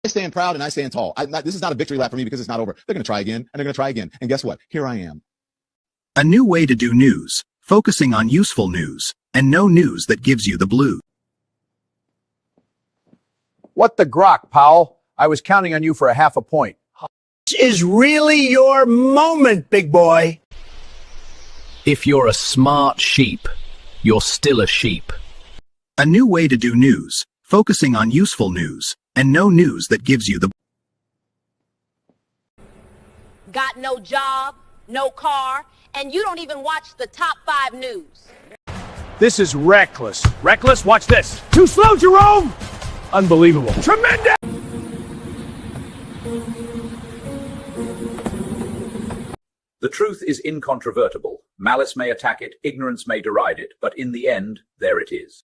I stand proud and I stand tall. This is not a victory lap for me because it's not over. They're going to try again, and they're going to try again. And guess what? Here I am. A new way to do news, focusing on useful news, and no news that gives you the blues. What the grok, Powell? I was counting on you for a half a point. This is really your moment, big boy. If you're a smart sheep, you're still a sheep. A new way to do news, focusing on useful news, and no news that gives you the... Got no job, no car, and you don't even watch the top 5 news. This is reckless. Reckless? Watch this. Too slow, Jerome! Unbelievable. Tremendous! The truth is incontrovertible. Malice may attack it, ignorance may deride it, but in the end, there it is.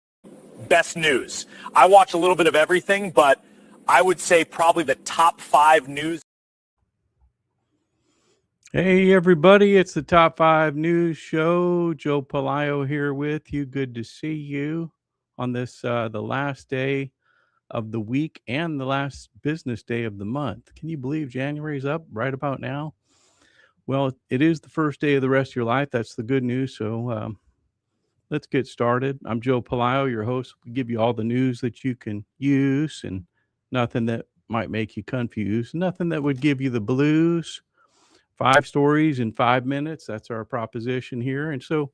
Best news. I watch a little bit of everything, but I would say probably the top 5 news. Hey everybody, it's the Top 5 News Show. Joe Pelayo here with you. Good to see you on this, the last day of the week and the last business day of the month. Can you believe January's up right about now? Well, it is the first day of the rest of your life. That's the good news. So let's get started. I'm Joe Pelayo, your host. We give you all the news that you can use and nothing that might make you confused, nothing that would give you the blues. 5 stories in 5 minutes. That's our proposition here. And so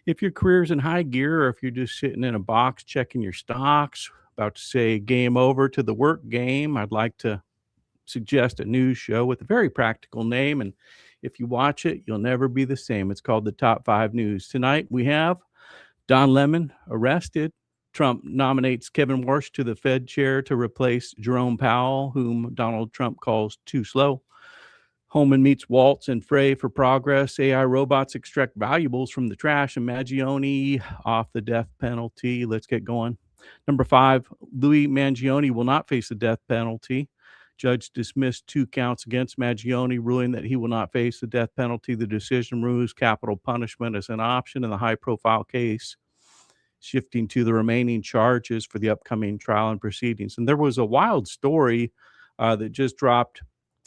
if your career's in high gear, or if you're just sitting in a box checking your stocks, about to say game over to the work game, I'd like to suggest a news show with a very practical name. And if you watch it, you'll never be the same. It's called the Top 5 News. Tonight we have Don Lemon arrested. Trump nominates Kevin Warsh to the Fed chair to replace Jerome Powell, whom Donald Trump calls too slow. Homan meets Walz and Frey for progress. AI robots extract valuables from the trash, and Mangione off the death penalty. Let's get going. Number 5, Louis Mangione will not face the death penalty. Judge dismissed 2 counts against Mangione, ruling that he will not face the death penalty. The decision removes capital punishment as an option in the high-profile case, shifting to the remaining charges for the upcoming trial and proceedings. And there was a wild story that just dropped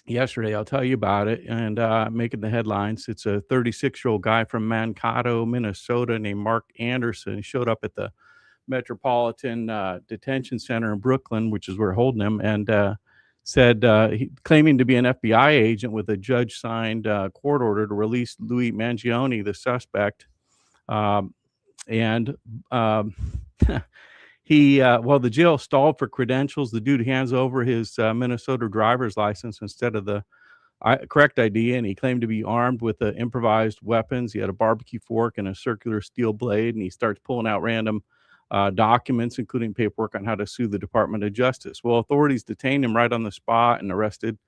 yesterday. I'll tell you about it, and making the headlines. It's a 36-year-old guy from Mankato, Minnesota, named Mark Anderson. He showed up at the Metropolitan Detention Center in Brooklyn, which is where we're holding him, and said claiming to be an FBI agent with a judge-signed court order to release Louis Mangione, the suspect, and the jail stalled for credentials. The dude hands over his Minnesota driver's license instead of the correct ID, and he claimed to be armed with improvised weapons. He had a barbecue fork and a circular steel blade, and he starts pulling out random documents, including paperwork on how to sue the Department of Justice. Well, authorities detained him right on the spot and arrested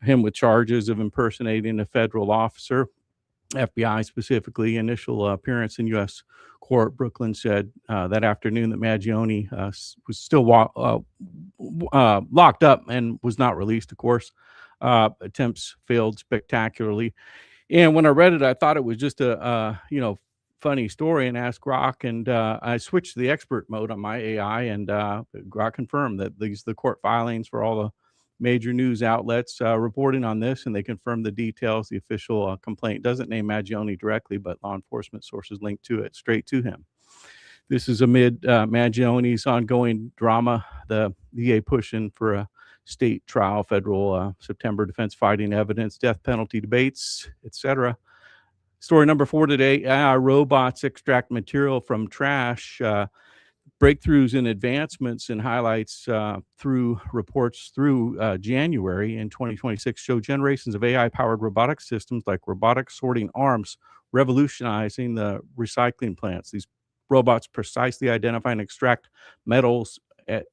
him with charges of impersonating a federal officer. FBI specifically. Initial appearance in U.S. court, Brooklyn said that afternoon that Mangione was still locked up and was not released, of course. Attempts failed spectacularly. And when I read it, I thought it was just a funny story, and asked Grok, and I switched to the expert mode on my AI, and Grok confirmed that the court filings for all the major news outlets reporting on this, and they confirmed the details. The official complaint doesn't name Mangione directly, but law enforcement sources linked to it straight to him. This is amid Mangione's ongoing drama, the DA pushing for a state trial, federal September defense fighting evidence, death penalty debates, etc. Story number 4 today, AI robots extract material from trash. Breakthroughs and advancements and highlights through reports through January in 2026 show generations of AI-powered robotic systems like robotic sorting arms revolutionizing the recycling plants. These robots precisely identify and extract metals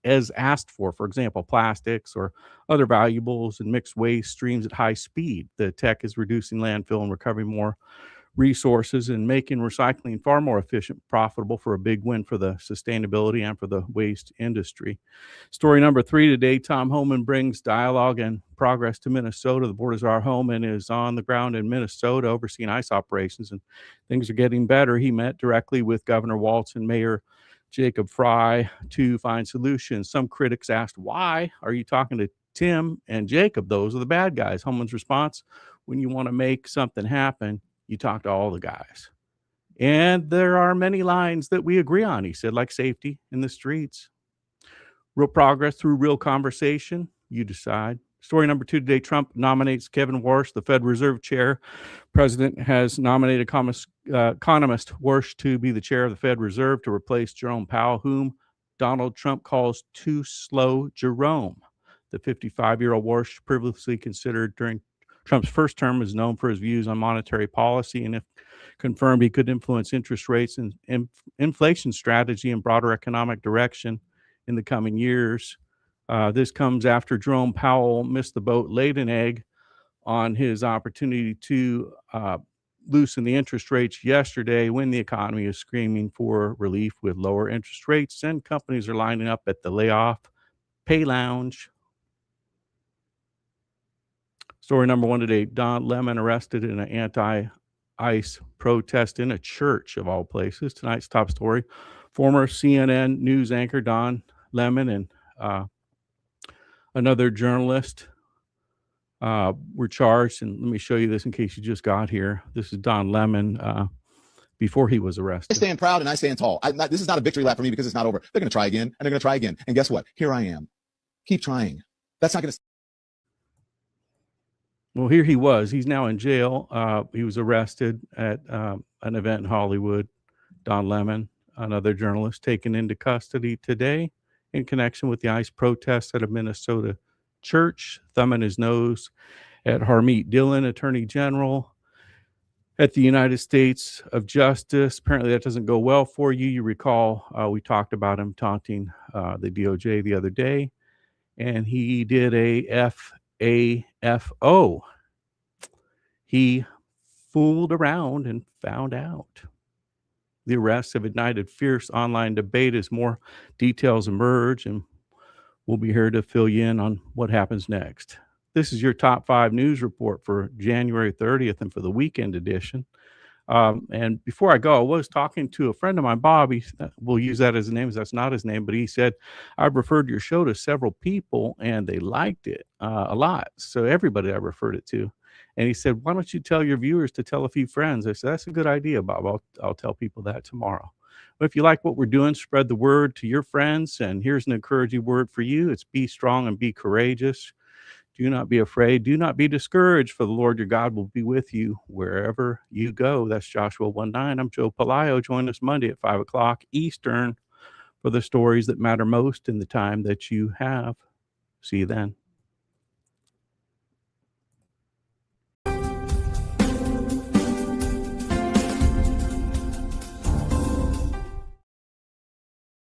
as asked for example, plastics or other valuables and mixed waste streams at high speed. The tech is reducing landfill and recovering more resources and making recycling far more efficient, profitable, for a big win for the sustainability and for the waste industry. Story number 3 today, Tom Homan brings dialogue and progress to Minnesota. The board is our Homan is on the ground in Minnesota overseeing ICE operations, and things are getting better. He met directly with Governor Walz and Mayor Jacob Frey to find solutions. Some critics asked, why are you talking to Tim and Jacob, those are the bad guys. Homan's response: when you want to make something happen, you talk to all the guys. And there are many lines that we agree on, he said, like safety in the streets. Real progress through real conversation. You decide. Story number 2 today: Trump nominates Kevin Warsh, the Fed Reserve Chair. President has nominated economist Warsh to be the chair of the Fed Reserve to replace Jerome Powell, whom Donald Trump calls Too Slow Jerome. The 55-year-old Warsh, previously considered during Trump's first term, is known for his views on monetary policy, and if confirmed, he could influence interest rates and inflation strategy and broader economic direction in the coming years. This comes after Jerome Powell missed the boat, laid an egg on his opportunity to loosen the interest rates yesterday when the economy is screaming for relief with lower interest rates and companies are lining up at the layoff pay lounge. Story number 1 today: Don Lemon arrested in an anti-ICE protest in a church, of all places. Tonight's top story: former CNN news anchor Don Lemon and another journalist were charged. And let me show you this in case you just got here. This is Don Lemon before he was I arrested. stand proud and I stand tall. This is not a victory lap for me because it's not over. They're going to try again, and they're going to try again. And guess what? Here I am. Keep trying. That's not going to. Well, here he was. He's now in jail. He was arrested at an event in Hollywood. Don Lemon, another journalist, taken into custody today in connection with the ICE protests at a Minnesota church. Thumbing his nose at Harmeet Dillon, Attorney General at the United States of Justice. Apparently that doesn't go well for you. You recall we talked about him taunting the DOJ the other day, and he did a FAFO. He fooled around and found out. The arrests have ignited fierce online debate as more details emerge, and we'll be here to fill you in on what happens next. This is your top 5 news report for January 30th and for the weekend edition. And before I go, I was talking to a friend of mine, Bob. We'll use that as a name. That's not his name, but he said, I've referred your show to several people and they liked it a lot. So everybody I referred it to. And he said, why don't you tell your viewers to tell a few friends? I said, that's a good idea, Bob. I'll tell people that tomorrow. But if you like what we're doing, spread the word to your friends. And here's an encouraging word for you. It's be strong and be courageous. Do not be afraid. Do not be discouraged, for the Lord your God will be with you wherever you go. That's Joshua 1:9. I'm Joe Pelayo. Join us Monday at 5 o'clock Eastern for the stories that matter most in the time that you have. See you then.